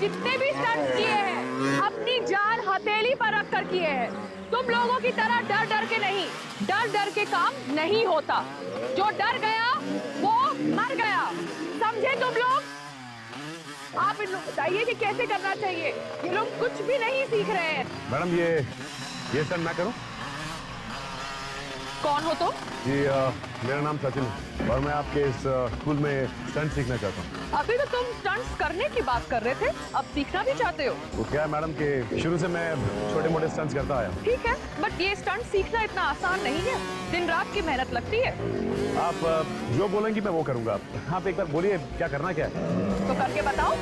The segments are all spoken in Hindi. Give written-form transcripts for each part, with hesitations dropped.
जितने भी स्टंट्स किए हैं अपनी जान हथेली पर रख कर किए हैं। तुम लोगों की तरह डर डर के नहीं, डर डर के काम नहीं होता। जो डर गया वो मर गया, समझे तुम लोग? आप इन लोग बताइए कि कैसे करना चाहिए। ये लोग कुछ भी नहीं सीख रहे हैं। मैडम ये स्टंट मैं करूं? कौन हो तुम? जी मेरा नाम सचिन है और मैं आपके इस स्कूल में स्टंट सीखना चाहता हूँ। अभी तो तुम स्टंट्स करने की बात कर रहे थे, अब सीखना भी चाहते हो? वो क्या है मैडम कि शुरू से मैं छोटे मोटे स्टंट्स करता आया। ठीक है, बट ये स्टंट सीखना इतना आसान नहीं है, दिन रात की मेहनत लगती है। आप जो बोलेंगी मैं वो करूंगा। आप एक बार बोलिए क्या करना क्या है? तो करके बताओ।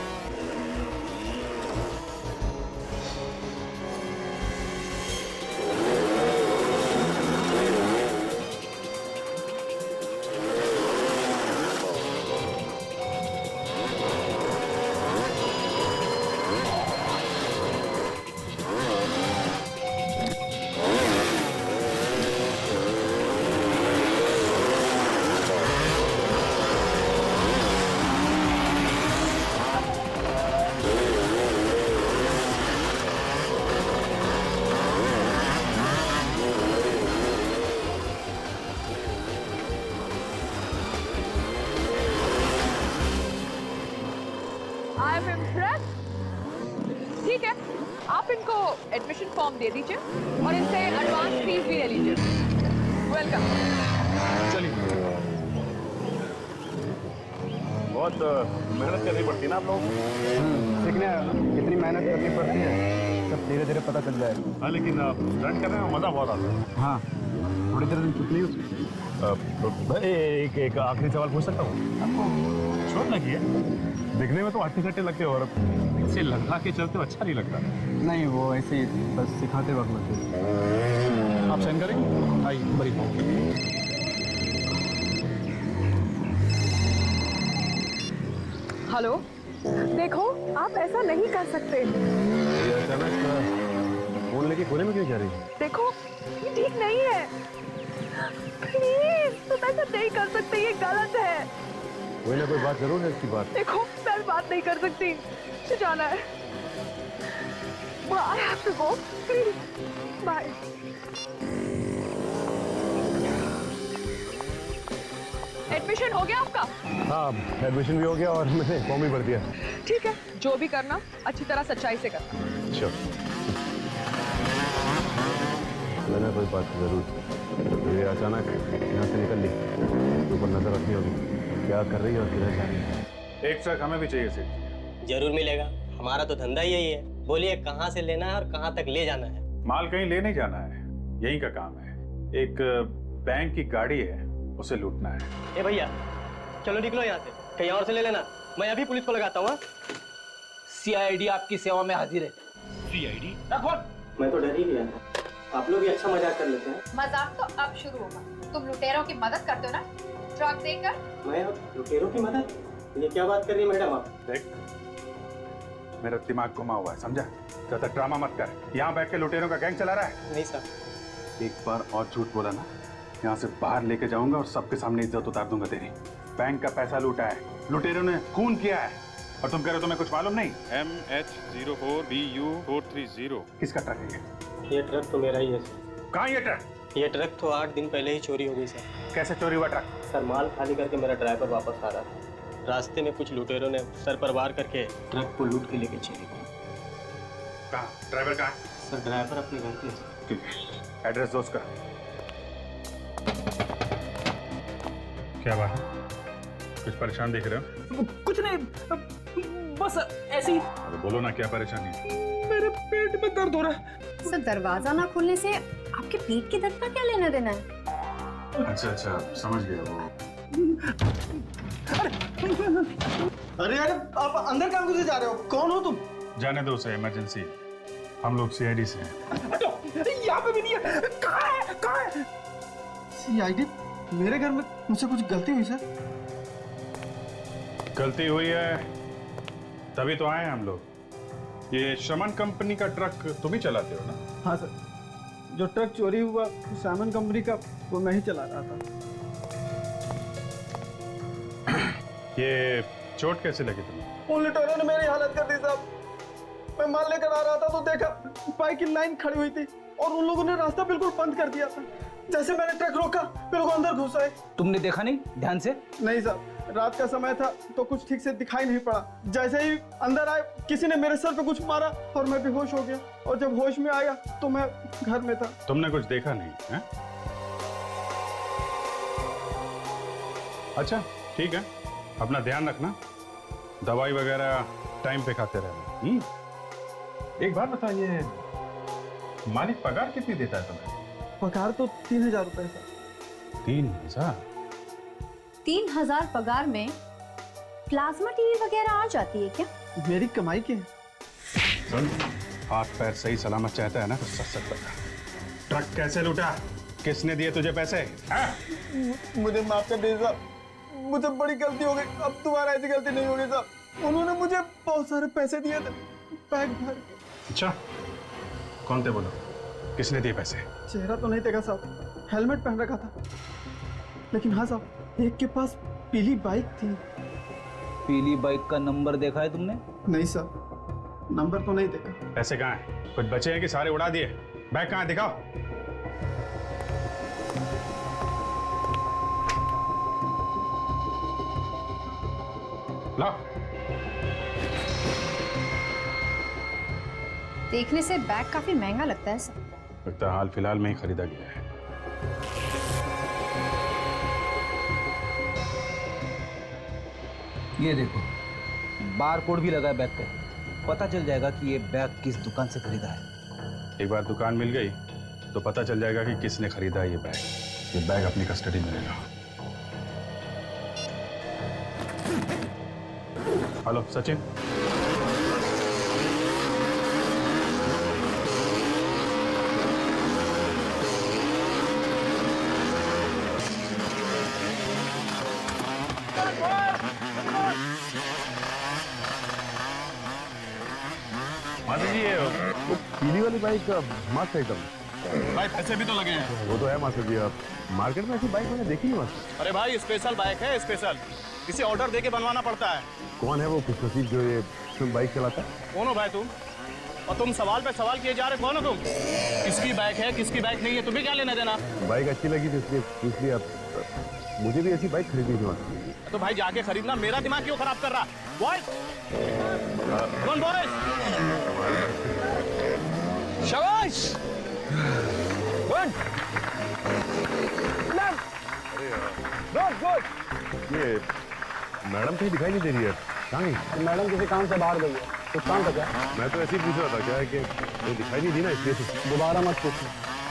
I am impressed. ठीक है, आप इनको एडमिशन फॉर्म दे दीजिए और इनसे एडवांस फीस भी ले लीजिए। वेलकम। चलिए। बहुत मेहनत करनी पड़ती है ना आप लोग सीखने कितनी मेहनत करनी पड़ती है सब धीरे धीरे पता चल जाएगा। हाँ, लेकिन स्टंट करने में मजा बहुत आता है। हाँ, थोड़ी देर दिन छुट्टी उसकी। एक आखिरी सवाल पूछ सकता हूँ? आपको चोट लगी है? दिखने में तो हट्टे सट्टे लगते हो और इसे लगा के चलते हो अच्छा नहीं लगता। नहीं, वो ऐसे ही बस सिखाते वक्त लगते। आप साइन करेंगे? आइए बड़ी। हेलो, देखो आप ऐसा नहीं कर सकते। अचानक फोन लेके कोने में क्यों जा रही है? देखो ये ठीक नहीं है, प्लीज तुम ऐसा नहीं कर सकते, ये गलत है। कोई ना कोई बात जरूर है इसकी बात। देखो मैं बात नहीं कर सकती, मुझे जाना है। I have to go, please. Bye. Admission हो गया आपका? हाँ, एडमिशन भी हो गया और मैंने फॉर्म भी भर दिया। ठीक है, जो भी करना अच्छी तरह सच्चाई से करना। Sure. मैंने कोई बात जरूर। ये अचानक यहाँ से निकल ली, ऊपर नजर रखनी होगी क्या कर रही है और किधर जा रही है। एक ट्रक हमें भी चाहिए सेठ। जरूर मिलेगा, हमारा तो धंधा ही यही है। बोलिए कहाँ से लेना है और कहाँ तक ले जाना है? माल कहीं ले नहीं जाना है, यही का काम है। एक बैंक की गाड़ी है, उसे लूटना है। ए भैया चलो निकलो यहाँ से, कहीं और से ले लेना, मैं अभी पुलिस को लगाता हूँ। सीआईडी आपकी सेवा में हाजिर है। सीआईडी? मैं तो डर ही गया, आप लोग भी अच्छा मजाक कर लेते हैं। मजाक तो अब शुरू होगा। तुम लुटेरों की मदद करते हो ना ट्रक देकर। मैं लुटेरों की मदद? ये क्या बात कर रही है मैडम आप? देख, मेरा दिमाग घुमा हुआ है, समझा? ज्यादा ड्रामा मत कर। यहाँ बैठ के लुटेरों का गैंग चला रहा है? नहीं सर। एक बार और झूठ बोला ना, यहाँ से बाहर लेके जाऊंगा और सबके सामने इज्जत उतार दूंगा तेरी। बैंक का पैसा लूटा है, लुटेरों ने खून किया है, और तुम कह रहे हो तुम्हें कुछ मालूम नहीं? MH04BU430। किसका ट्रक है ये ट्रक तो मेरा ही है सर। कहाँ ये ट्रक? ये ट्रक तो 8 दिन पहले ही चोरी हो गई सर। कैसे चोरी हुआ ट्रक? सर माल खाली करके मेरा ड्राइवर वापस आ रहा था, रास्ते में कुछ लुटेरों ने सर पर वार करके ट्रक को लूट के लेके चले गए। कहाँ? ड्राइवर कहाँ? सर ड्राइवर अपने घर पे है। ठीक है, एड्रेस दो उसका। क्या बात है, कुछ परेशान दिख रहे हो? कुछ नहीं, बस ऐसी। अरे बोलो ना, क्या परेशानी है? मेरे पेट में दर्द हो रहा है। सर दरवाजा ना खुलने से आपके पेट के दर्द का क्या लेना देना है? अच्छा, समझ गया वो। अरे यार आप अंदर काम कैसे जा रहे हो? कौन हो तुम? जाने दो उसे, इमरजेंसी। हम लोग सीआईडी से हैं। यहाँ पे भी नहीं है। कहाँ है? सीआईडी? मेरे घर में मुझसे कुछ गलती हुई सर? गलती हुई है तभी तो आए हैं हम लोग। ये शमन कंपनी का ट्रक तुम ही चलाते हो ना? हाँ सर, जो ट्रक चोरी हुआ सामान कंपनी का, वो मैं ही चला रहा था। ये चोट कैसे लगी तुम्हें? उन लुटेरों ने मेरी हालत कर दी साहब। मैं माल लेकर आ रहा था तो देखा बाइक की लाइन खड़ी हुई थी और उन लोगों ने रास्ता बिल्कुल बंद कर दिया था। जैसे मैंने ट्रक रोका फिर वो अंदर घुस आए। तुमने देखा नहीं ध्यान से? नहीं साहब, रात का समय था तो कुछ ठीक से दिखाई नहीं पड़ा। जैसे ही अंदर आए किसी ने मेरे सर पे कुछ मारा और मैं बेहोश हो गया, और जब होश में आया तो मैं घर में था। तुमने कुछ देखा नहीं है? अच्छा ठीक है, अपना ध्यान रखना, दवाई वगैरह टाइम पे खाते रहना। एक बात बताइए, मालिक पगार कितनी देता है तुम्हें? पगार तो 3000 रुपए था। 3000? 3000 पगार में प्लाज्मा टीवी वगैरह आ जाती है क्या? मेरी कमाई की है। सुन, हाथ पैर सही सलामत चाहता है ना तो सच सच बता, ट्रक कैसे लूटा, किसने दिए तुझे पैसे? मुझे माफ कर दीजिए साहब, मुझे बड़ी गलती हो गई, अब दोबारा ऐसी गलती नहीं होगी साहब। उन्होंने मुझे बहुत सारे पैसे दिए थे बैग भर के। अच्छा, कौन थे बोलो, किसने दिए पैसे? चेहरा तो नहीं देखा साहब, हेलमेट पहन रखा था। लेकिन हाँ साहब, एक के पास पीली बाइक थी। पीली बाइक का नंबर देखा है तुमने? नहीं साहब, नंबर तो नहीं देखा। पैसे कहाँ हैं? कुछ बचे हैं कि सारे उड़ा दिए? बैग कहाँ है, दिखाओ। लाओ। देखने से बैग काफी महंगा लगता है सर। लगता है हाल फिलहाल में ही खरीदा गया है। ये देखो, बार कोड भी लगा है बैग पे, पता चल जाएगा कि ये बैग किस दुकान से खरीदा है। एक बार दुकान मिल गई तो पता चल जाएगा कि किसने खरीदा है ये बैग। ये बैग अपनी कस्टडी में लेना। हेलो सचिन, माता जी ये वो पीली वाली बाइक मस्त है एकदम। भाई पैसे भी तो लगे हैं। वो तो है मास्टर जी, आप मार्केट में ऐसी बाइक मैंने देखी नहीं मास्टर। अरे भाई स्पेशल बाइक है, स्पेशल, इसे ऑर्डर देके बनवाना पड़ता है। कौन है वो खुशनसीब जो ये बाइक चलाता है? कौन हो भाई तुम? और तुम सवाल पे सवाल किए जा रहे, कौन हो तुम? किसकी बाइक है किसकी बाइक नहीं है, तुम्हें क्या लेना देना? बाइक अच्छी लगी थी इसलिए पूछ लिया। मुझे भी ऐसी बाइक खरीदनी थी मास्टर। तो भाई जाके खरीदना, मेरा दिमाग क्यों खराब कर रहा? बॉयज, कौन बॉयज? शाबाश, गुड, गुड गुड। ये मैडम कहीं दिखाई नहीं दे रही है, कहाँ गई? मैडम किसी काम से बाहर गई है, कुछ काम था क्या? मैं तो ऐसे ही पूछ रहा था, क्या है कि वो दिखाई नहीं दी ना इसलिए से। दोबारा मत पूछना,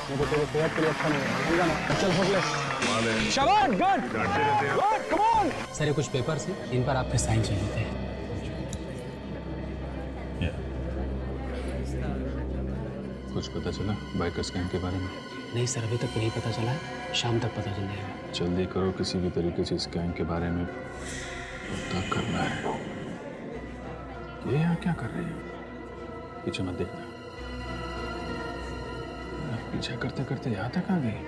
मुझे तेरे सेहत के लिए अच्छा नहीं है, समझा ना? चल फोक ले। शाबाश, गुड डांटते रहते हैं। Good, come on. सर ये कुछ पेपर्स हैं, इन पर आपके साइन चाहिए थे। कुछ पता चला बाइकर्स गैंग के बारे में? नहीं सर, अभी तक नहीं पता चला है, शाम तक पता चल जाएगा। जल्दी करो, किसी भी तरीके से इस गैंग के बारे में पता करना है। ये यहाँ क्या कर रही है? पीछे मत देखना। पीछे करते करते यहाँ तक आ गई।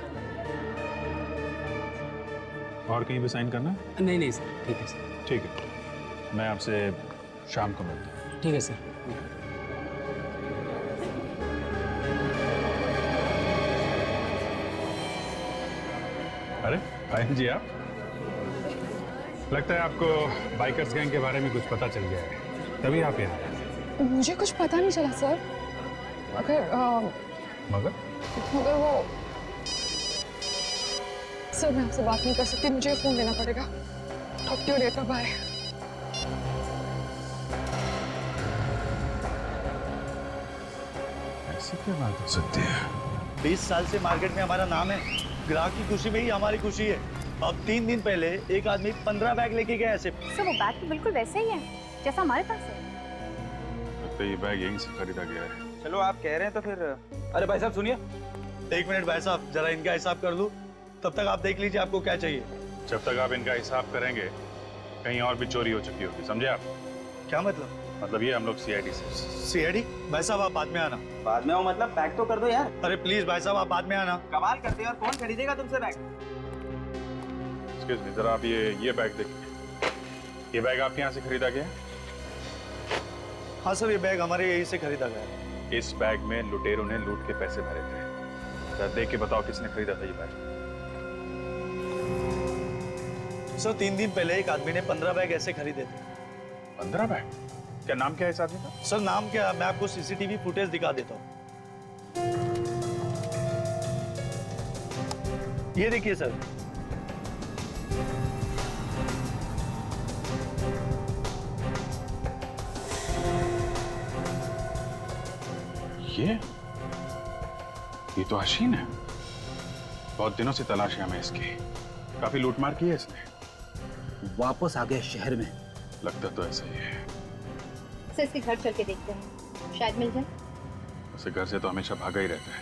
और कहीं भी साइन करना? नहीं नहीं सर, ठीक है सर। ठीक है, मैं आपसे शाम को मिलता हूँ। ठीक है सर। अरे भाई जी, आप लगता है आपको बाइकर्स गैंग के बारे में कुछ पता चल गया है, तभी आप यहाँ आए। मुझे कुछ पता नहीं चला सर, मगर मगर वो सर, मैं आपसे बात नहीं कर सकती, मुझे फोन लेना पड़ेगा। Talk to you later, bye. ऐसी क्या बात हो सकती है? 20 साल से मार्केट में हमारा नाम है, ग्राहक की खुशी में ही हमारी खुशी है। अब 3 दिन पहले एक आदमी 15 बैग लेके गया ऐसे। सर वो बैग तो बिल्कुल वैसे ही है जैसा हमारे पास है। लगता है ये बैग यहीं से खरीदा गया है। चलो आप कह रहे हैं तो फिर। अरे भाई साहब सुनिए। 1 मिनट भाई साहब, जरा इनका हिसाब कर लूं, तब तक आप देख लीजिए आपको क्या चाहिए। जब तक आप इनका हिसाब करेंगे कहीं और भी चोरी हो चुकी होगी, समझे आप? क्या मतलब? मतलब ये हम लोग सीआईडी से। सीआईडी? भाई साहब आप बाद में आना। बाद में आओ मतलब पैक तो कर दो यार। अरे प्लीज भाई साहब आप बाद में आना। कमाल करते हैं यार, कौन खरीदेगा तुमसे बैग? एक्सक्यूज मी, जरा आप ये बैग देखिए। ये बैग आपके यहाँ से खरीदा गया? हाँ सर, ये बैग हमारे यहीं से खरीदा गया है। इस बैग में लुटेरों ने लूट के पैसे भरे थे। जरा देख के बताओ किसने खरीदा था ये बैग। सर 3 दिन पहले एक आदमी ने 15 बैग ऐसे खरीदे थे। 15 बैग? क्या नाम क्या है इस आदमी का? सर नाम क्या, मैं आपको सीसीटीवी फुटेज दिखा देता हूँ। ये देखिए सर। ये तो हसीन है। बहुत दिनों से तलाश है हमें इसकी। काफी लूटमार की है इसने। वापस आ गया शहर में। लगता तो ऐसा ही है। सर इसके घर चल के देखते हैं, शायद मिल जाए। उसे घर से तो हमेशा भागा ही रहता है,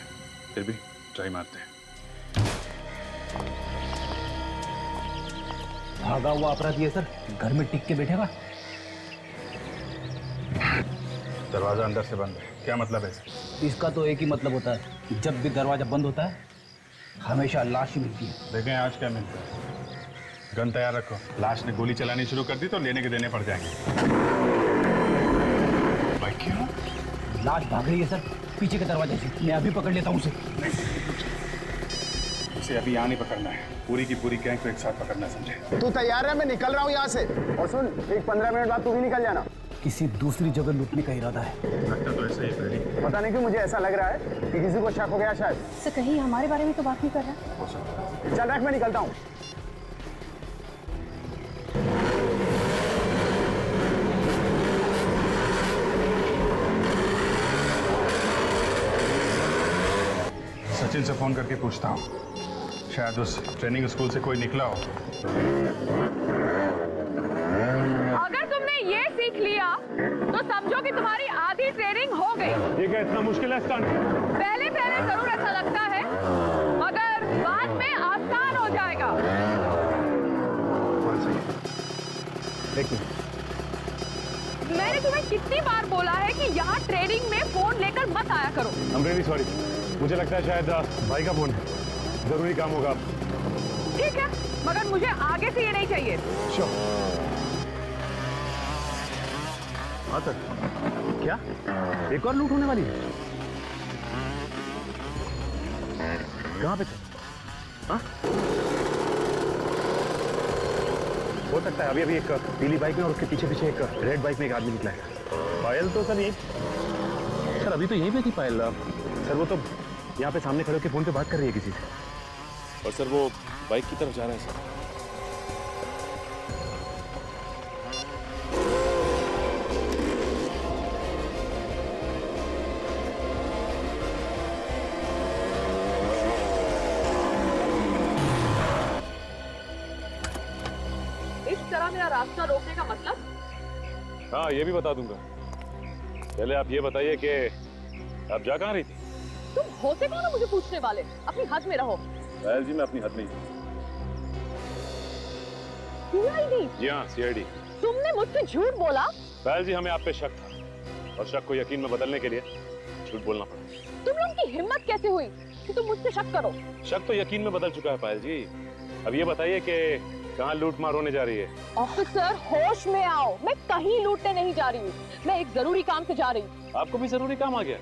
फिर भी ट्राई मारते हैं। भागा हुआ अपराधी है सर, घर में टिक के बैठेगा। दरवाजा अंदर से बंद है, क्या मतलब है? इसका तो एक ही मतलब होता है कि जब भी दरवाजा बंद होता है हमेशा लाश ही मिलती है। देखें आज क्या मिलता है। गन तैयार रखो, लाश ने गोली चलानी शुरू कर दी तो लेने के देने पड़ जाएंगे। भाई क्यों? लाश भाग रही है सर, पीछे के दरवाजे से। मैं अभी पकड़ लेता हूँ उसे। इसे अभी यहाँ नहीं पकड़ना है, पूरी की पूरी गैंग को एक साथ पकड़ना है, समझे? तू तैयार है? मैं निकल रहा हूँ यहाँ से। और सुन, एक 15 मिनट बाद तू भी निकल जाना। किसी दूसरी जगह लूटने का इरादा है। लगता तो ऐसा ही है। पता नहीं क्यों मुझे ऐसा लग रहा है कि किसी को शक हो गया शायद। सर कहीं हमारे बारे में तो बात नहीं कर रहा। हो सकता है। चल रख, मैं निकलता हूँ। सचिन से फोन करके पूछता हूँ, शायद उस ट्रेनिंग स्कूल से कोई निकला हो। अगर तुमने ये सीख लिया तो समझो कि तुम्हारी आधी ट्रेनिंग हो गई। ये क्या इतना मुश्किल है स्टंट? पहले पहले जरूर ऐसा लगता है, मगर बाद में आसान हो जाएगा। मैंने तुम्हें कितनी बार बोला है कि यहाँ ट्रेनिंग में फोन लेकर मत आया करो। I'm really sorry। मुझे लगता है शायद भाई का फोन है, जरूरी काम होगा। ठीक है, मगर मुझे आगे से ये नहीं चाहिए। हाँ सर। क्या एक और लूट होने वाली है? कहाँ पे थे? हाँ? हो सकता है अभी अभी एक पीली बाइक में और उसके पीछे पीछे एक रेड बाइक में एक आदमी निकला है। पायल तो सर ये सर अभी तो यहीं पे थी पायल। सर वो तो यहाँ पे सामने खड़े होकर फोन पे बात कर रही है किसी से। और सर वो बाइक की तरफ जा रहा है सर। इस तरह मेरा रास्ता रोकने का मतलब? हाँ ये भी बता दूंगा। पहले आप ये बताइए कि आप जा कहाँ रही थी? तुम होते कौन हो मुझे पूछने वाले? अपनी हद में रहो। पायल जी मैं अपनी हद में हूँ। सीआईडी? जी हाँ सीआईडी। तुमने मुझसे झूठ बोला? पायल जी हमें आप पे शक था और शक को यकीन में बदलने के लिए झूठ बोलना पड़ा। तुम लोगों की हिम्मत कैसे हुई कि तुम मुझसे शक करो? शक तो यकीन में बदल चुका है पायल जी। अब ये बताइए कि कहाँ लूट मार होने जा रही है? ऑफिसर होश में आओ, मैं कहीं लूटने नहीं जा रही हूँ, मैं एक जरूरी काम से जा रही हूँ। आपको भी जरूरी काम आ गया?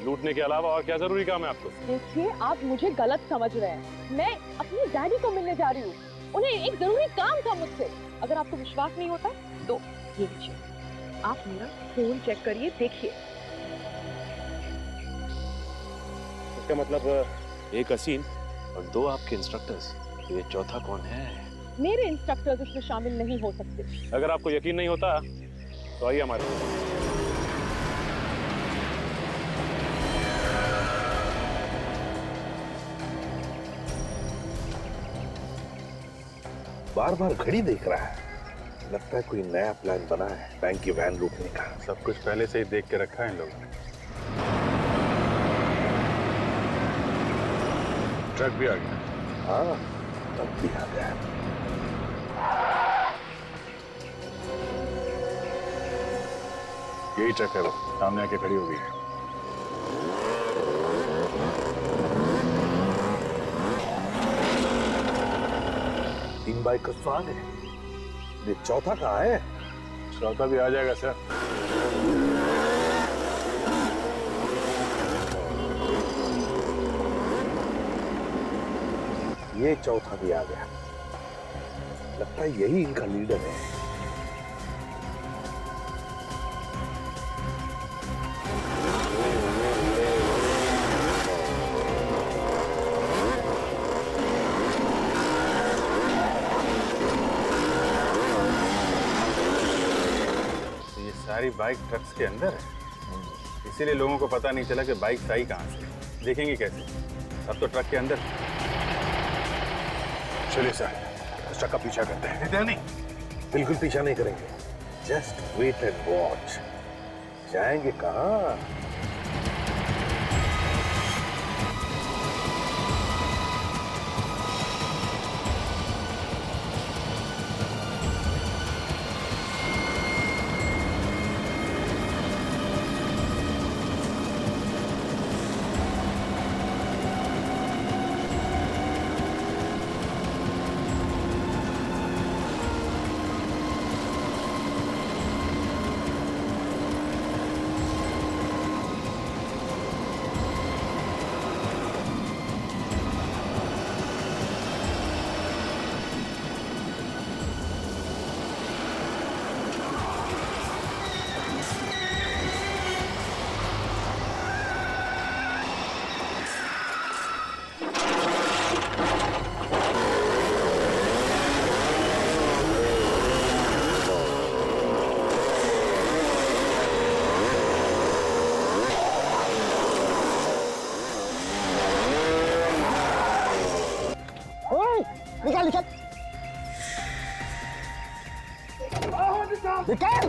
लूटने के अलावा और क्या जरूरी काम है आपको? देखिए आप मुझे गलत समझ रहे हैं। मैं अपनी डैडी को मिलने जा रही हूँ, उन्हें एक जरूरी काम था मुझसे। अगर आपको विश्वास नहीं होता तो ये लीजिए, आप मेरा फोन चेक करिए, देखिए। इसका मतलब एक हसीन और 2 आपके इंस्ट्रक्टर्स, ये चौथा कौन है? मेरे इंस्ट्रक्टर्स इसमें शामिल नहीं हो सकते। अगर आपको यकीन नहीं होता तो आइए हमारे साथ। बार बार घड़ी देख रहा है, लगता है कोई नया प्लान बना है बैंक की वैन लूटने का। सब कुछ पहले से ही देख के रखा है इन लोगों ने। ट्रक भी आ गया। हाँ तब भी आ गया। यही ट्रक है, वो सामने आके खड़ी हो गई है। तीन बाइक का तो आ गए, ये चौथा कहाँ है? चौथा भी आ जाएगा सर। ये चौथा भी आ गया। लगता है यही इनका लीडर है। ये सारी बाइक ट्रक्स के अंदर है, इसीलिए लोगों को पता नहीं चला कि बाइक आई कहाँ से। देखेंगे कैसे? अब तो ट्रक के अंदर। चलिए सर, उस ट्रक का पीछा करते हैं। नहीं, बिल्कुल पीछा नहीं करेंगे। Just wait and watch. जाएंगे कहाँ? निकाल निकाल निकाल।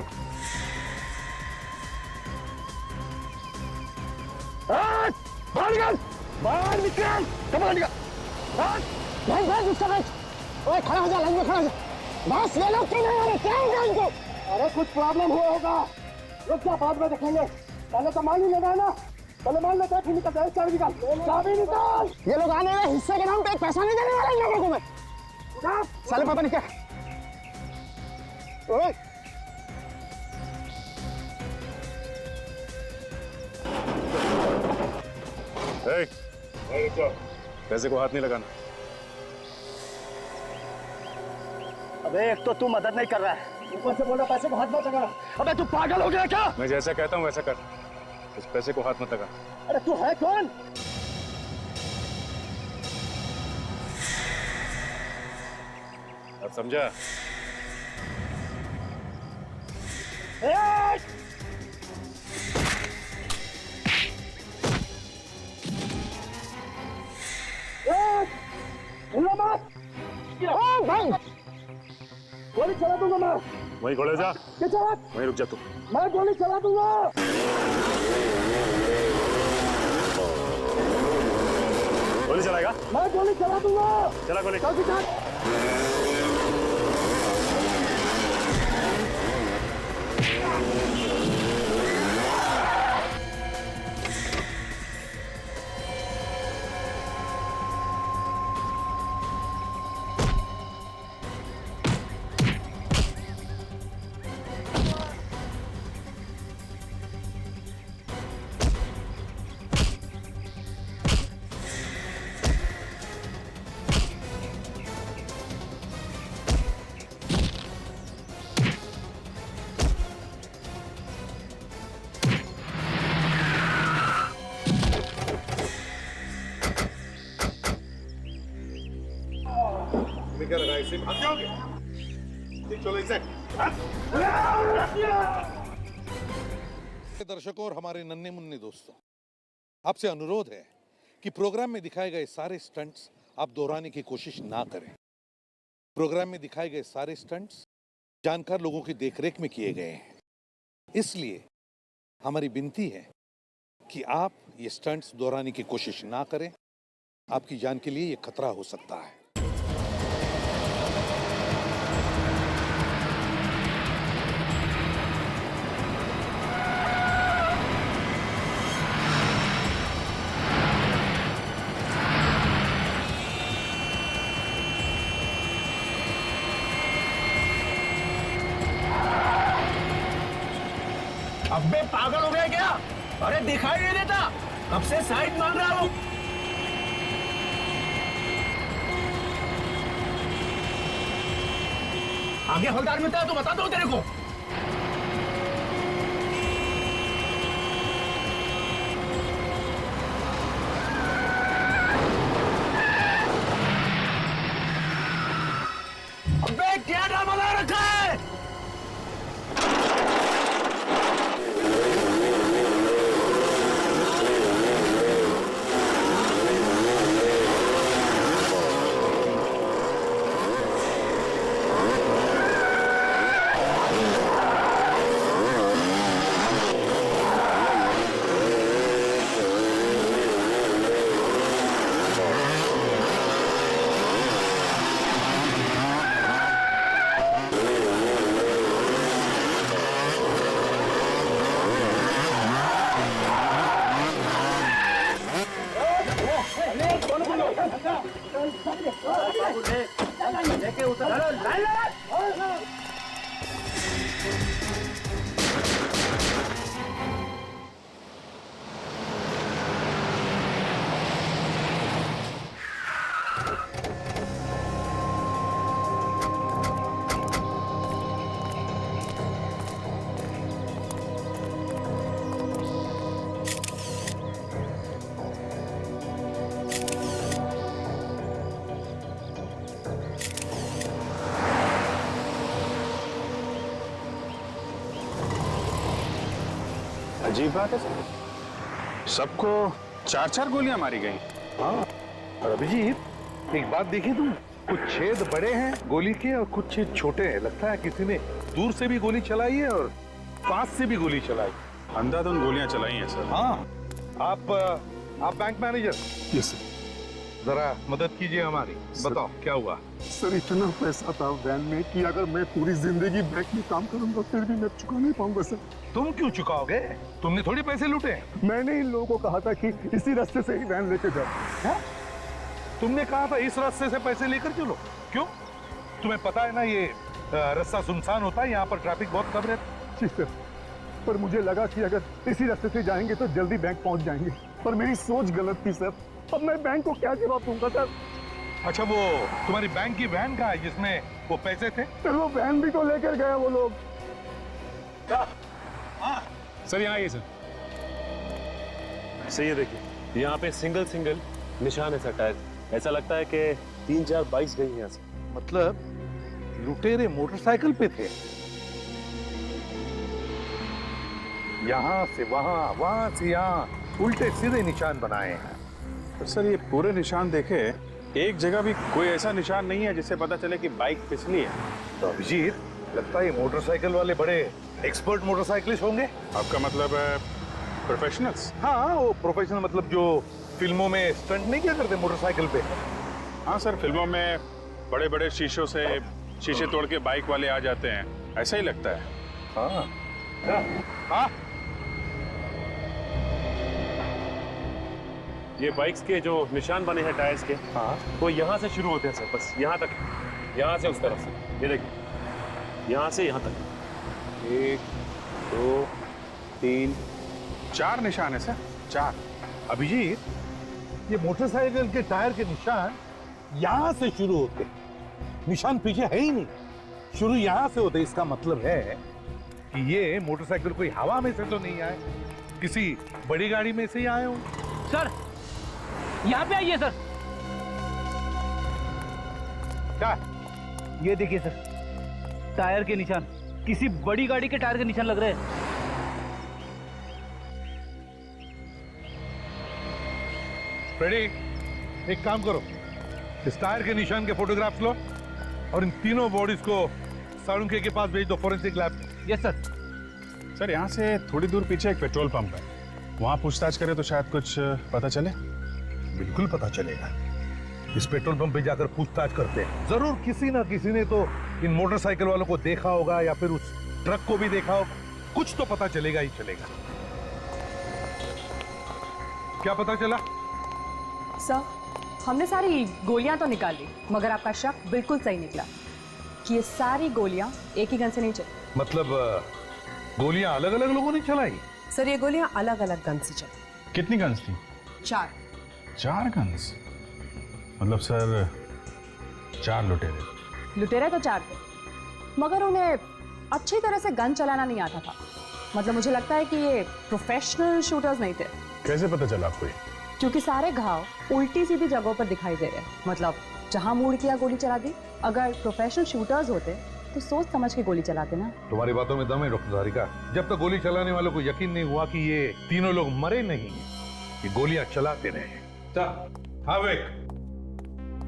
बाहर निकाल, बाहर निकाल, बाहर निकाल। बस बस उसका बस। ओए खड़ा हो जा, लाइन में खड़ा हो जा। बस ये लोग क्यों नहीं आ रहे? क्या हो गया इनको? अरे कुछ प्रॉब्लम हुआ होगा, रुक जा, बाद में देखेंगे। पहले तो मान ही लेना है ना, पहले मान लेते हैं, फिर निकलते हैं। चाबी निकाल, चाबी निकाल। ये लोग आने वाले हिस्से के नाम पे एक पैसा नहीं देने वाले इन लोगों को मैं। साले पापा निकल। ओए पैसे को हाथ नहीं लगाना। अबे एक तो तू मदद नहीं कर रहा है, ऊपर से बोल रहा पैसे को हाथ मत लगा। अबे तू पागल हो गया क्या? मैं जैसा कहता हूँ वैसा कर, उस पैसे को हाथ मत लगा। अरे तू है कौन? अब समझा? भाई गोली चला दूंगा मैं। वहीं खड़े जा, वहीं रुक जा तू। मैं गोली चला दूंगा। गोली चलाएगा? मैं गोली चला दूंगा। चला गोली। चल चल। क्या लगा इसे? भाग जाओगे? चलो इसे। दर्शकों और हमारे नन्हे मुन्ने दोस्तों, आपसे अनुरोध है कि प्रोग्राम में दिखाए गए सारे स्टंट्स आप दोहराने की कोशिश ना करें। प्रोग्राम में दिखाए गए सारे स्टंट्स जानकार लोगों की देखरेख में किए गए हैं, इसलिए हमारी विनती है कि आप ये स्टंट्स दोहराने की कोशिश ना करें। आपकी जान के लिए ये खतरा हो सकता है। अबे पागल हो गया क्या? अरे दिखाई नहीं देता, कब से साइड मांग रहा हूँ। आगे हवलदार मिलता है तो बता दो तेरे को। अबे क्या डर बना रखा है? अजीब बात है सर, सबको 4-4 गोलियां मारी गई। हाँ, और अभिजीत एक बात देखी तुम, कुछ छेद बड़े हैं गोली के और कुछ छेद छोटे हैं। लगता है किसी ने दूर से भी गोली चलाई है और पास से भी गोली चलाई। अंधाधुंध गोलियां चलाई हैं सर। हाँ, आप बैंक मैनेजर? Yes sir. जरा मदद कीजिए हमारी, बताओ क्या हुआ? सर इतना पैसा था वैन में कि अगर मैं पूरी जिंदगी बैंक में काम करूंगा फिर भी मैं चुका नहीं पाऊंगा सर। तुम क्यों चुकाओगे? तुमने थोड़ी पैसे लूटे। मैंने इन लोगों को कहा था कि इसी रास्ते से ही वैन लेके जाओ। है? तुमने कहा था इस रास्ते से पैसे लेकर चलो, क्यों? तुम्हें पता है ना ये रास्ता सुनसान होता है, यहाँ पर ट्रैफिक बहुत कम रहता है। जी सर, पर मुझे लगा कि अगर इसी रास्ते से जाएंगे तो जल्दी बैंक पहुंच जाएंगे, पर मेरी सोच गलत थी सर। अब मैं बैंक को क्या जवाब दूंगा सर? अच्छा, वो तुम्हारी बैंक की वैन कहाँ है जिसमें वो पैसे थे? सर वो वैन भी तो लेकर गया वो लोग। सर यहाँ आइए सर। सही है, देखिए यहाँ पे सिंगल निशान है सर टायर। ऐसा लगता है कि 3-4 बाइक्स गई यहाँ से। मतलब लुटेरे मोटरसाइकिल पे थे, यहाँ से वहां, वहां से यहाँ, उल्टे सीधे निशान बनाए हैं। तो सर ये पूरे निशान देखे, एक जगह भी कोई ऐसा निशान नहीं है जिससे पता चले कि बाइक फिसली है। तो अभिजीत, लगता है ये मोटरसाइकिल वाले बड़े एक्सपर्ट मोटरसाइकिलिस्ट होंगे। आपका मतलब प्रोफेशनल्स? हाँ, वो प्रोफेशनल मतलब जो फिल्मों में स्टंट नहीं किया करते मोटरसाइकिल पे। हाँ सर, फिल्मों में बड़े बड़े शीशों से शीशे तोड़ के बाइक वाले आ जाते हैं, ऐसा ही लगता है। हाँ हाँ, ये बाइक्स के जो निशान बने हैं टायर्स के, हाँ, वो यहाँ से शुरू होते हैं सर, बस यहाँ तक, यहाँ से उस तरफ से। ये देखिए, यहाँ से यहाँ तक 1, 2, 3, 4 निशान है सर, 4। अभिजीत, ये मोटरसाइकिल के टायर के निशान यहाँ से शुरू होते, निशान पीछे है ही नहीं, शुरू यहाँ से होते। इसका मतलब है कि ये मोटरसाइकिल कोई हवा में से तो नहीं आए, किसी बड़ी गाड़ी में से ही आए हो। सर यहाँ पे आइए सर। क्या? ये देखिए सर, टायर के निशान, किसी बड़ी गाड़ी के टायर के निशान लग रहे हैं। फ्रेडी, एक काम करो, इस टायर के निशान के फोटोग्राफ्स लो और इन तीनों बॉडीज को साळुंखे के पास भेज दो, forensic lab. Yes sir. Sir यहाँ से थोड़ी दूर पीछे एक पेट्रोल पंप है, वहाँ पूछताछ करें तो शायद कुछ पता चले। बिल्कुल पता चलेगा। इस पेट्रोल पंप पे जाकर पूछताछ करते हैं, जरूर किसी ना किसी ने तो इन मोटरसाइकिल वालों को देखा होगा या फिर उस ट्रक को भी देखा होगा, कुछ तो पता चलेगा ही चलेगा। क्या पता चला? सर, हमने सारी गोलियां तो निकाल ली, मगर आपका शक बिल्कुल सही निकला कि ये सारी गोलियां एक ही गन से नहीं चली। मतलब गोलियां अलग अलग लोगों ने चलाई? सर ये गोलियां अलग अलग गन से चली। कितनी गन्स थी? 4 गन्स? मतलब सर 4 लुटेरे? लुटेरे तो 4 थे, मगर उन्हें अच्छी तरह से गन चलाना नहीं आता था। मतलब मुझे लगता है कि ये प्रोफेशनल शूटर्स नहीं थे। कैसे पता चला आपको ये? क्योंकि सारे घाव उल्टी सीधी जगहों पर दिखाई दे रहे हैं। मतलब जहां मूड किया गोली चला दी। अगर प्रोफेशनल शूटर्स होते तो सोच समझ के गोली चलाते ना। तुम्हारी बातों में दम है डॉक्टर सारिका। जब तक गोली चलाने वालों को यकीन नहीं हुआ कि ये तीनों लोग मरे नहीं, ये गोलियां चलाते रहे। हाँ विक,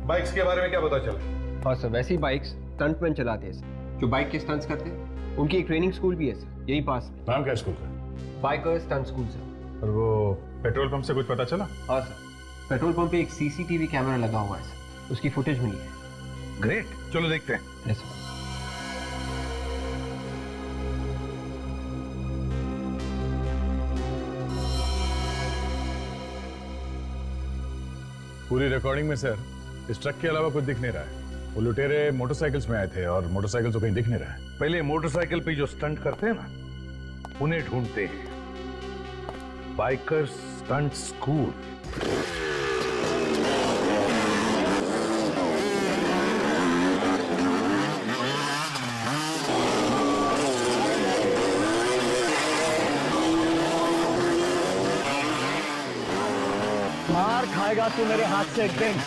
बाइक्स के बारे में क्या पता चला? हाँ सर, वैसी बाइक्स स्टंटमैन चलाते हैं सर, जो बाइक के स्टंट्स करते हैं। उनकी एक ट्रेनिंग स्कूल भी है सर, यही पास में। नाम क्या है स्कूल का? Biker stunt school sir. और वो पेट्रोल पंप से कुछ पता चला? हाँ सर, पेट्रोल पंप पे एक सीसीटीवी कैमरा लगा हुआ है सर, उसकी फुटेज मिली है। ग्रेट, चलो देखते हैं। Yes sir. पूरी रिकॉर्डिंग में सर इस ट्रक के अलावा कुछ दिख नहीं रहा है। वो लुटेरे मोटरसाइकिल्स में आए थे और मोटरसाइकिल तो कहीं दिख नहीं रहा है। पहले मोटरसाइकिल पे जो स्टंट करते हैं ना, उन्हें ढूंढते हैं। Biker stunt school. मार खाएगा तू मेरे हाथ से एक दिन।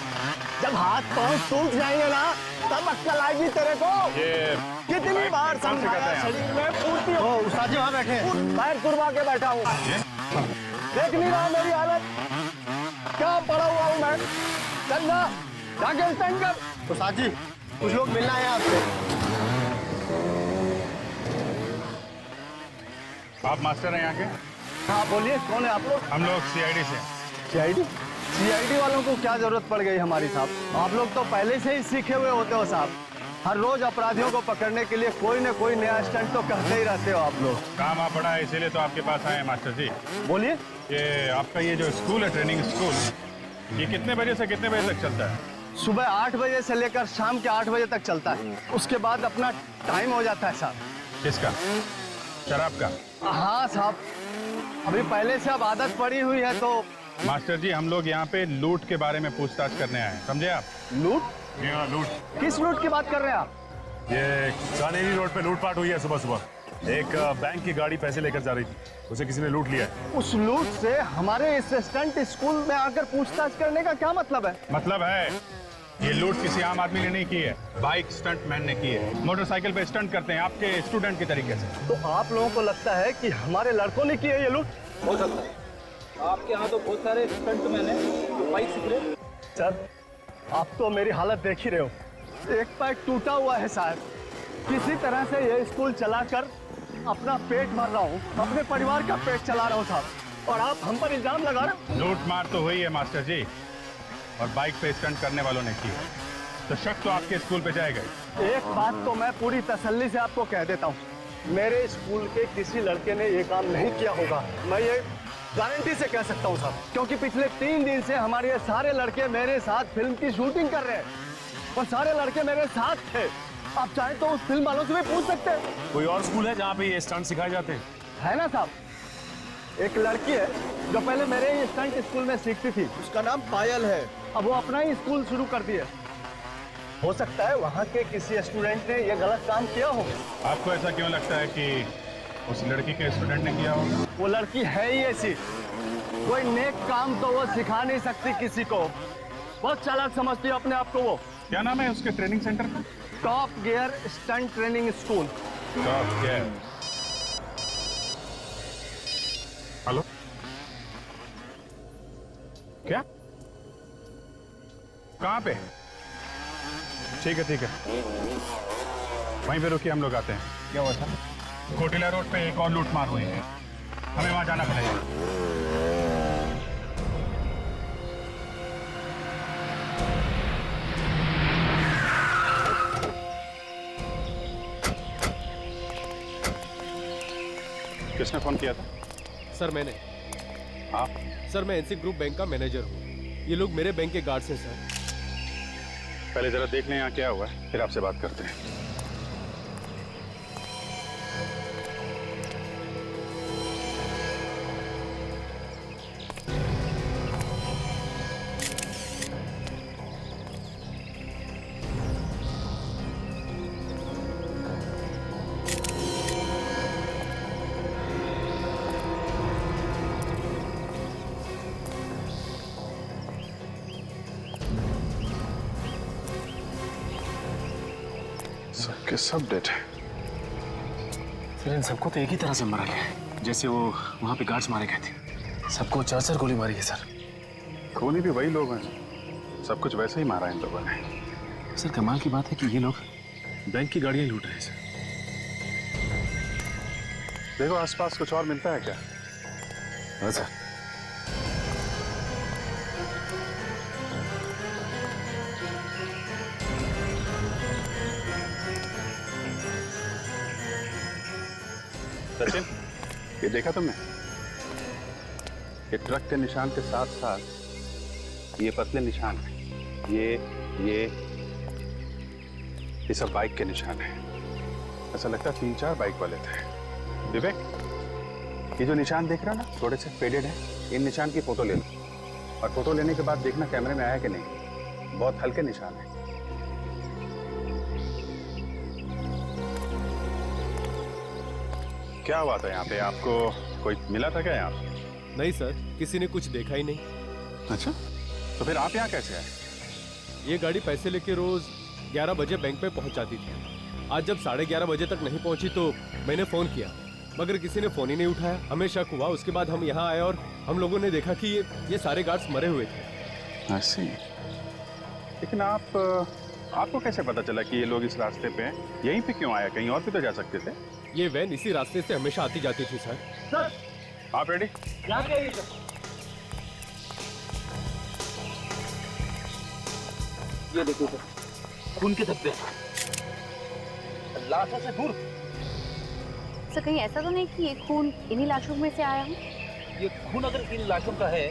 जब हाथ पांव टूट जाएंगे ना, तब अक्कल आएगी तेरे को। कितनी बार समझाया, शरीर में फुर्ती हो। उस्ताद जी वहाँ बैठे हैं, पैर कुर्बा के बैठा हूँ। देख नहीं रहा मेरी हालत, क्या पड़ा हुआ हूँ मैं। चल ना, जाके स्टैंड कर। उस्ताद जी कुछ लोग मिलना है आपसे। आप मास्टर हैं यहाँ के? हाँ बोलिए, कौन है आप लोग? हम लोग सीआईडी से। सीआईडी? सीआईडी वालों को क्या जरूरत पड़ गई हमारी साहब? आप लोग तो पहले से ही सीखे हुए होते हो साहब। हर रोज अपराधियों को पकड़ने के लिए कोई न कोई नया स्टंट तो करते ही रहते हो आप लोग। काम आप पड़ा है इसीलिए तो आपके पास आए हैं मास्टर जी। बोलिए। ये आपका ये जो स्कूल है, ट्रेनिंग स्कूल, ये कितने बजे से कितने बजे तक चलता है? सुबह 8 बजे से लेकर शाम के 8 बजे तक चलता है। उसके बाद अपना टाइम हो जाता है साहब। किसका? शराब का? हाँ साहब, अभी पहले से अब आदत पड़ी हुई है तो। मास्टर जी हम लोग यहाँ पे लूट के बारे में पूछताछ करने आए हैं, समझे आप? लूट? लूट। किस लूट की बात कर रहे हैं आप? ये कानेरी रोड पे लूटपाट हुई है सुबह सुबह। एक बैंक की गाड़ी पैसे लेकर जा रही थी, उसे किसी ने लूट लिया है। उस लूट से हमारे इस स्टंट स्कूल में आकर पूछताछ करने का क्या मतलब है? मतलब है ये लूट किसी आम आदमी ने नहीं की है, बाइक स्टंट मैन ने की है। मोटरसाइकिल पे स्टंट करते हैं आपके स्टूडेंट के तरीके से। तो आप लोगों को लगता है कि हमारे लड़कों ने की है ये लूट? हो सकता है। आपके यहाँ तो बहुत सारे स्टंट मैन हैं जो बाइक सीख रहे। सर आप तो मेरी हालत देख ही रहे हो, एक पैर टूटा हुआ है साहब। किसी तरह से ये स्कूल चलाकर अपना पेट भर रहा हूँ, अपने परिवार का पेट चला रहा हूँ साहब, और आप हम पर इल्जाम लगा रहे हो। लूट मार तो हुई है मास्टर जी, और बाइक पे स्टंट करने वालों ने की है, तो शक तो आपके स्कूल पे जाएगा। एक बात तो मैं पूरी तसल्ली से आपको कह देता हूँ, मेरे स्कूल के किसी लड़के ने ये काम नहीं किया होगा। मैं ये गारंटी से कह सकता हूँ साहब, क्योंकि पिछले 3 दिन से हमारे ये सारे लड़के मेरे साथ फिल्म की शूटिंग कर रहे हैं, और सारे लड़के मेरे साथ थे। आप चाहे तो उस फिल्म वालों से भी पूछ सकते हैं। कोई और स्कूल है जहाँ पे ये स्टंट सिखाए जाते हैं? है ना साहब, एक लड़की है जो पहले मेरे ही स्टंट स्कूल में सीखती थी, उसका नाम पायल है। अब वो अपना ही स्कूल शुरू कर दिया। हो सकता है वहाँ के किसी स्टूडेंट ने ये गलत काम किया हो। आपको ऐसा क्यों लगता है कि उस लड़की के स्टूडेंट ने किया होगा? वो लड़की है ही ऐसी, कोई नेक काम तो वो सिखा नहीं सकती किसी को। बहुत चालाक समझती है अपने आप को वो। क्या नाम है उसके ट्रेनिंग सेंटर का? Top gear stunt training school. Top gear. Hello, क्या? कहाँ पे? ठीक है, वहीं पे रुकिए, हम लोग आते हैं। क्या हुआ था? कोटिला रोड पे एक और लूट मार हुई है, हमें वहां जाना पड़ेगा। किसने फोन किया था? सर मैंने। आप? सर मैं एनसी ग्रुप बैंक का मैनेजर हूँ, ये लोग मेरे बैंक के गार्ड्स हैं सर। पहले जरा देख लें यहाँ क्या हुआ है, फिर आपसे बात करते हैं। कि सब डेड है। फिर इन सबको तो एक ही तरह से मारा गया है, जैसे वो वहां पे गार्ड्स मारे गए थे। सबको 4 गोली मारी है सर। खूनी भी वही लोग हैं, सब कुछ वैसे ही मारा है इन लोगों ने। सर कमाल की बात है कि ये लोग बैंक की गाड़ियां लूट रहे हैं सर। देखो आसपास कुछ और मिलता है क्या? हाँ सर। सचिन, ये देखा तुमने? ये ट्रक के निशान के साथ साथ ये पतले निशान हैं। ये सब बाइक के निशान हैं। ऐसा लगता है 3-4 बाइक वाले थे। विवेक, ये जो निशान देख रहा ना, थोड़े से फेडेड है, इन निशान की फोटो ले लो और फोटो लेने के बाद देखना कैमरे में आया कि नहीं। बहुत हल्के निशान है। क्या हुआ था यहाँ पे? आपको कोई मिला था क्या यहाँ? नहीं सर, किसी ने कुछ देखा ही नहीं। अच्छा, तो फिर आप यहाँ कैसे आए? ये गाड़ी पैसे लेके रोज 11 बजे बैंक पे पहुंच जाती थी। आज जब 11:30 बजे तक नहीं पहुंची तो मैंने फोन किया, मगर किसी ने फोन ही नहीं उठाया। हमें शक हुआ, उसके बाद हम यहाँ आए और हम लोगों ने देखा कि ये सारे गार्ड्स मरे हुए थे। ऐसे? लेकिन आपको कैसे पता चला कि ये लोग इस रास्ते पे हैं? यहीं पे क्यों आया? कहीं और भी तो जा सकते थे। ये वैन इसी रास्ते से हमेशा आती जाती थी सर। सर, आप रेडी? ये देखो सर, खून के धब्बे, लाशों से दूर। सर कहीं ऐसा तो नहीं कि ये खून इन्हीं लाशों में से आया हो? ये खून अगर इन लाशों का है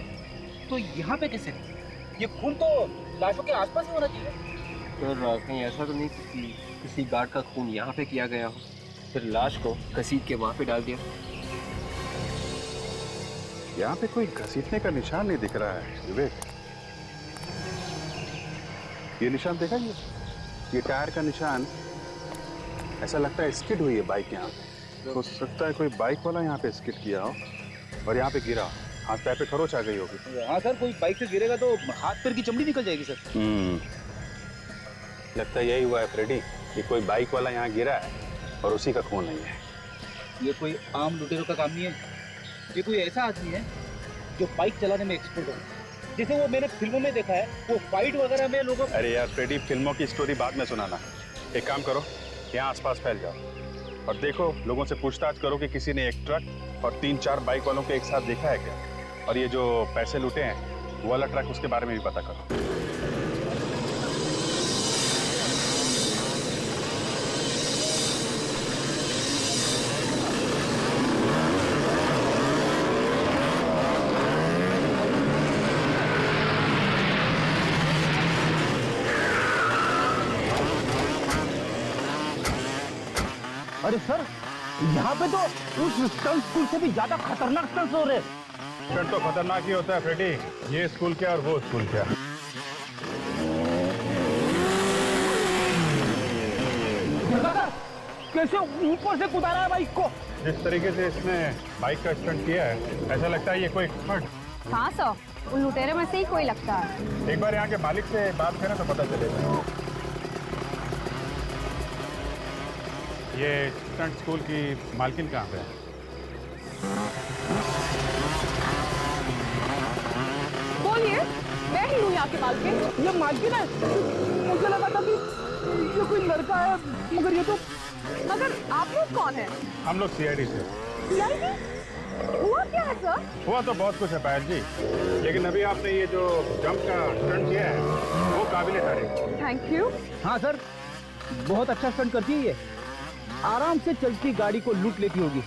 तो यहाँ पे कैसे? ये खून तो लाशों के आसपास ही होना चाहिए। सर कहीं ऐसा तो नहीं कि किसी गार्ड का खून यहाँ पे किया गया हो, फिर लाश को घसीट के वहाँ पे डाल दिया? यहाँ पे कोई घसीटने का निशान नहीं दिख रहा है विवेक। ये निशान देखा? ये टायर का निशान, ऐसा लगता है स्किड हुई है बाइक यहाँ पे। हो सकता है कोई बाइक वाला यहाँ पे स्किड किया हो और यहाँ पे गिरा, हाथ पैर पे खरोच आ गई होगी। हाँ सर, कोई बाइक से गिरेगा तो हाथ पैर की चमड़ी निकल जाएगी सर। लगता है यही हुआ है फ्रेडी, कि कोई बाइक वाला यहाँ गिरा है और उसी का खून नहीं है। ये कोई आम लुटेरों का काम नहीं है, ये कोई ऐसा आदमी है जो बाइक चलाने में एक्सपर्ट है। जैसे वो मैंने फिल्मों में देखा है, वो फाइट वगैरह में लोगों। अरे यार फ्रेडी, फिल्मों की स्टोरी बाद में सुनाना। एक काम करो, यहाँ आसपास फैल जाओ और देखो, लोगों से पूछताछ करो कि किसी ने एक ट्रक और 3-4 बाइक वालों को एक साथ देखा है क्या, और ये जो पैसे लूटे हैं वो वाला ट्रक, उसके बारे में भी पता करो। अरे सर, यहाँ पे तो उस स्टंट स्कूल से भी ज्यादा खतरनाक स्टंट्स हो रहे हैं। स्टंट तो खतरनाक ही होता है फ्रेडी, ये स्कूल क्या और वो स्कूल क्या। कैसे ऊपर से कूदा रहा है बाइक को? जिस तरीके से इसने बाइक का स्टंट किया है, ऐसा लगता है ये कोई एक्सपर्ट। हाँ सर, उन लुटेरों में से ही कोई लगता है। एक बार यहाँ के मालिक से बात करें तो पता चलेगा। ये स्टंट स्कूल की मालकिन कहाँ पे है? बोलिए, मैं ही हूँ यहाँ के मालकिन। ये मालकिन है? मुझे लगा था कि ये कोई लड़का है, मगर ये तो। मगर आप लोग कौन हैं? हम लोग CID से। CID? हुआ क्या है सर? हुआ तो बहुत कुछ है पायल जी, लेकिन अभी आपने ये जो जंप का स्टंट किया है वो काबिले तारीफ। Thank you. हाँ सर, बहुत अच्छा स्टंट करती है ये। आराम से चलती गाड़ी को लूट लेती होगी,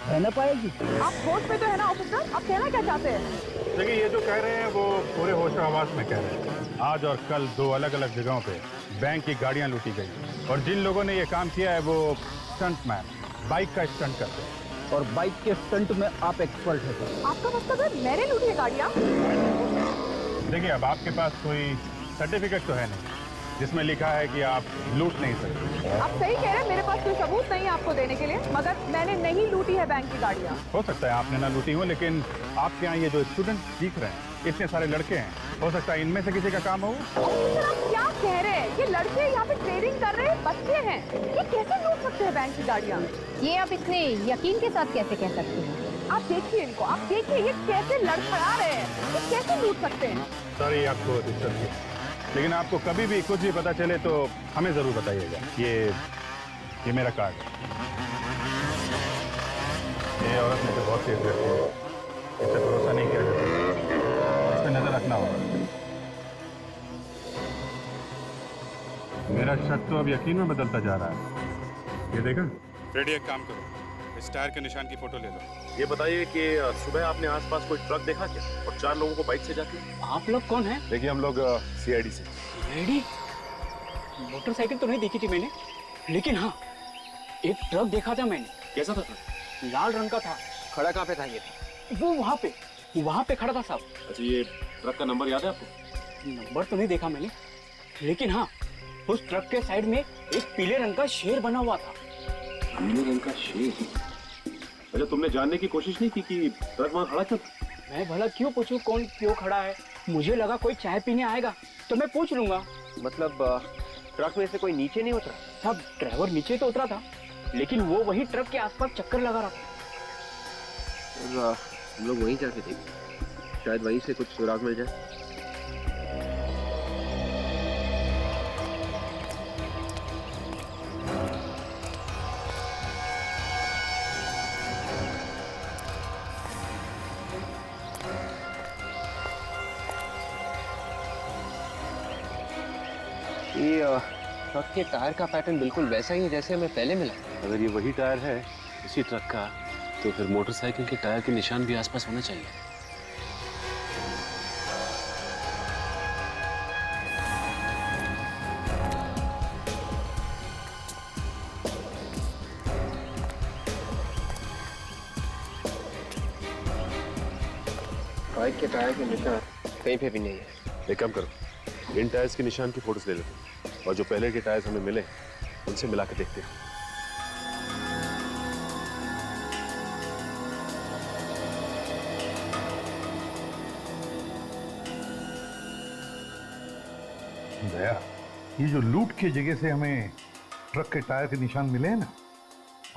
है ना पाएगी? आप होश पे तो है ना ऑफिसर? आप कहना क्या चाहते हैं? देखिए, ये जो कह रहे हैं वो पूरे होश आवाज में कह रहे हैं। आज और कल 2 अलग-अलग जगहों पे बैंक की गाड़ियां लूटी गई और जिन लोगों ने ये काम किया है वो स्टंटमैन, बाइक का स्टंट करते हैं। और बाइक के स्टंट में आप एक्सपर्ट हैं सर। आपका मतलब है मैंने लूटी है गाड़ियाँ? देखिए, अब आपके पास कोई सर्टिफिकेट तो है नहीं जिसमें लिखा है कि आप लूट नहीं सकते। आप सही कह रहे हैं, मेरे पास कोई सबूत नहीं है आपको देने के लिए, मगर मैंने नहीं लूटी है बैंक की गाड़ियाँ। हो सकता है आपने ना लूटी हो, लेकिन आपके यहाँ ये जो स्टूडेंट दिख रहे हैं, इतने सारे लड़के हैं, हो सकता है इनमें से किसी का काम हो। सर आप क्या कह रहे हैं? ये लड़के यहाँ पे ट्रेडिंग कर रहे हैं, बच्चे हैं, ये कैसे लूट सकते हैं बैंक की गाड़ियाँ? ये आप इतने यकीन के साथ कैसे कह सकते हैं? आप देखिए इनको, आप देखिए ये कैसे लड़खड़ा रहे हैं, ये कैसे लूट सकते हैं? सॉरी आपको डिस्टर्ब किया, लेकिन आपको कभी भी कुछ भी पता चले तो हमें जरूर बताइएगा। ये मेरा कार्ड है। ये औरत मुझे बहुत तेज रहती है, इससे भरोसा नहीं किया जा सकता, इस पर नजर रखना होगा। मेरा शक तो अब यकीन में बदलता जा रहा है। ये देखा रेडी, एक काम करो, इस टायर के निशान की फोटो ले लो। ये बताइए कि सुबह आपने आसपास कोई ट्रक देखा क्या, और 4 लोगों को बाइक से जाते? आप लोग कौन हैं? देखिए हम लोग CID से। रेडी? मोटरसाइकिल तो नहीं देखी थी मैंने, लेकिन हाँ एक ट्रक देखा था मैंने। कैसा था ट्रक? लाल रंग का था। खड़ा कहाँ पे था ये? वो वहाँ पे खड़ा था साहब। अच्छा, ये ट्रक का नंबर याद है आपको? नंबर तो नहीं देखा मैंने, लेकिन हाँ उस ट्रक के साइड में एक पीले रंग का शेर बना हुआ था। पीले रंग का शेर? अच्छा, तुमने जानने की कोशिश नहीं की कि ट्रक वहाँ खड़ा क्यों? मैं भला क्यों पूछूं कौन क्यों खड़ा है? मुझे लगा कोई चाय पीने आएगा तो मैं पूछ लूंगा। मतलब ट्रक में से कोई नीचे नहीं उतरा? साहब ड्राइवर नीचे तो उतरा था, लेकिन वो वही ट्रक के आसपास चक्कर लगा रहा था। हम लोग वहीं जाके देखें, शायद वहीं से कुछ सुराग मिल जाए। ये ट्रक के टायर का पैटर्न बिल्कुल वैसा ही है जैसे हमें पहले मिला। अगर ये वही टायर है इसी ट्रक का, तो फिर मोटरसाइकिल के टायर के निशान भी आसपास होने चाहिए। बाइक के टायर के निशान कहीं पे भी नहीं है। एक काम करो, इन टायर्स के निशान की फोटोज ले लेते हैं, और जो पहले के टायर्स हमें मिले उनसे मिला के देखते हैं। दया, ये जो लूट की जगह से हमें ट्रक के टायर के निशान मिले हैं ना,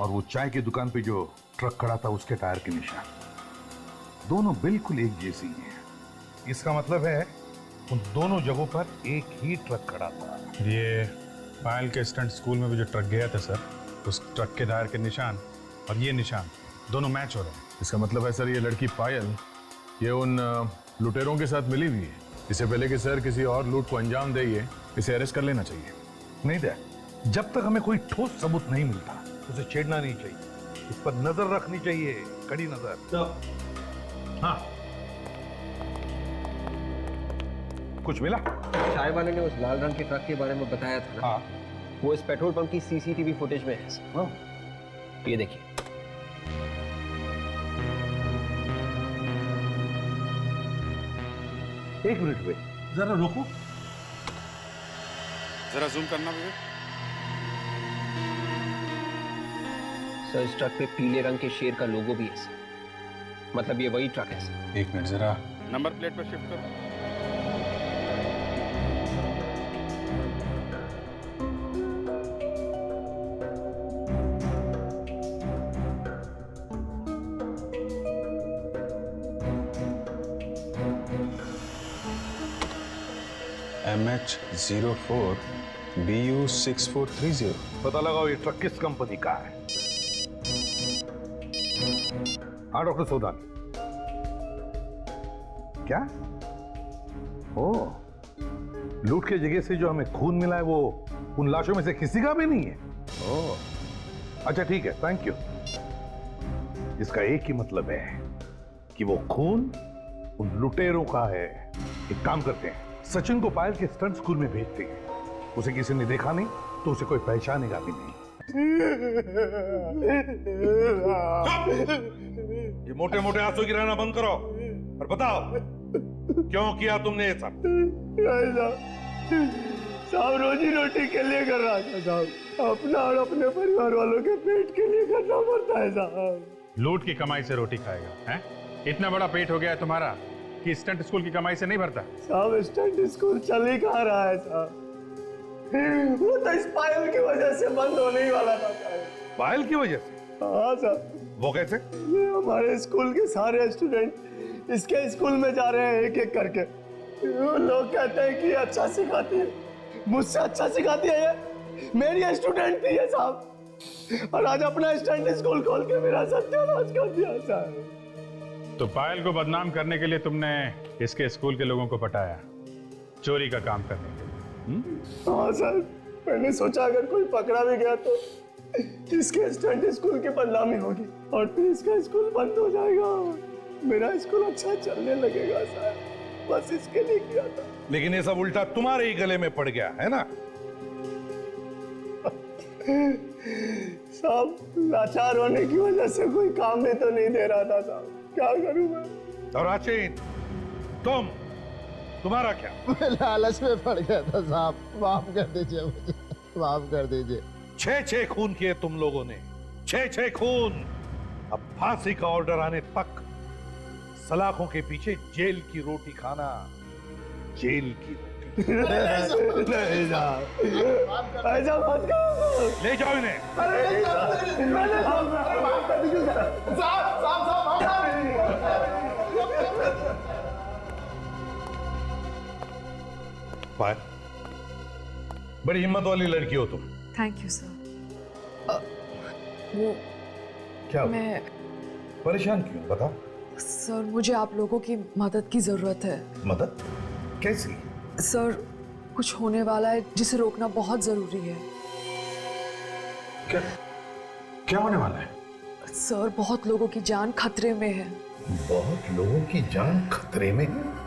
और वो चाय की दुकान पे जो ट्रक खड़ा था उसके टायर के निशान, दोनों बिल्कुल एक जैसी हैं। इसका मतलब है उन दोनों जगहों पर एक ही ट्रक खड़ा था। ये पायल के स्टंट स्कूल में भी जो ट्रक गया था सर, उस ट्रक के टायर के निशान और ये निशान दोनों मैच हो रहे हैं। इसका मतलब है सर, ये लड़की पायल ये उन लुटेरों के साथ मिली हुई है। इससे पहले कि सर किसी और लूट को अंजाम दे, इसे अरेस्ट कर लेना चाहिए। नहीं दे, जब तक हमें कोई ठोस सबूत नहीं मिलता उसे छेड़ना नहीं चाहिए, इस पर नजर रखनी चाहिए, कड़ी नजर। हाँ, कुछ मिला? चाय वाले ने उस लाल रंग के ट्रक के बारे में बताया था ना? हाँ। वो इस पेट्रोल पंप की CCTV फुटेज में है। हाँ। ये देखिए। एक मिनट में जरा रोको, जरा जूम करना भी। सर इस ट्रक पे पीले रंग के शेर का लोगो भी है सर। मतलब ये वही ट्रक है सर। एक मिनट जरा नंबर प्लेट पर शिफ्ट करो। MH04 BU6430। पता लगाओ ये ट्रक किस कंपनी का है। हाँ डॉक्टर सौदान। क्या? ओ, लूट के जगह से जो हमें खून मिला है वो उन लाशों में से किसी का भी नहीं है। ओ, अच्छा ठीक है, थैंक यू। इसका एक ही मतलब है कि वो खून उन लुटेरों का है। एक काम करते हैं, सचिन को पायल के स्टंट स्कूल में भेजते हैं। उसे किसी ने देखा नहीं तो उसे कोई पहचानेगा भी नहीं। ये मोटे मोटे आंसू गिराना बंद करो और बताओ क्यों किया तुमने ये सब? साहब रोजी रोटी के लिए कर रहा था साहब, अपना और अपने परिवार वालों के पेट के लिए करना पड़ता है साहब। लूट की कमाई से रोटी खाएगा हैं? इतना बड़ा पेट हो गया है तुम्हारा कि स्टंट स्कूल की कमाई से नहीं भरता? साहब स्टंट स्कूल चल ही कहाँ रहा है साहब, वो तो इस पायल की वजह से बंद होने ही वाला था साहब। पायल की वजह से? हाँ साहब। वो कैसे? ये हमारे स्कूल के सारे स्टूडेंट इसके स्कूल में जा रहे हैं एक एक करके। वो लोग कहते हैं कि अच्छा सिखाती है, मुझसे अच्छा सिखाती है ये, मेरी स्टूडेंट थी ये साहब, और आज अपना स्टंट स्कूल खोल के मेरा सत्यानाश कर दिया साहब। तो पायल को बदनाम करने के लिए तुमने इसके स्कूल के लोगों को पटाया, चोरी का काम करने के लिए? हाँ सर, मैंने सोचा अगर कोई पकड़ा भी गया तो इसके स्टंट स्कूल की बदनामी होगी और फिर इसका स्कूल बंद हो जाएगा, मेरा स्कूल अच्छा चलने लगेगा सर, बस इसके लिए किया था। लेकिन ये सब उल्टा तुम्हारे ही गले में पड़ गया है ना? साहब लाचार होने की वजह से कोई काम भी तो नहीं दे रहा था साहब, क्या करूं मैं? और आचिन, तुम्हारा क्या? मैं लालच में पड़ गया था साहब, माफ कर दीजिए मुझे, माफ कर दीजिए। 6 खून किए तुम लोगों ने, 6 खून। अब फांसी का ऑर्डर आने तक सलाखों के पीछे जेल की रोटी खाना, जेल की रोटी। नहीं साहब, ऐसा मत करो। ले जाओ इन्हें। अरे मैंने माफ कर दीजिए साहब, पायल, बड़ी हिम्मत वाली लड़की हो तुम। Thank you sir. वो क्या हुआ? मैं परेशान क्यों, बता। सर मुझे आप लोगों की मदद की जरूरत है। मदद? कैसी? सर कुछ होने वाला है जिसे रोकना बहुत जरूरी है। क्या होने वाला है? सर बहुत लोगों की जान खतरे में है। बहुत लोगों की जान खतरे में है?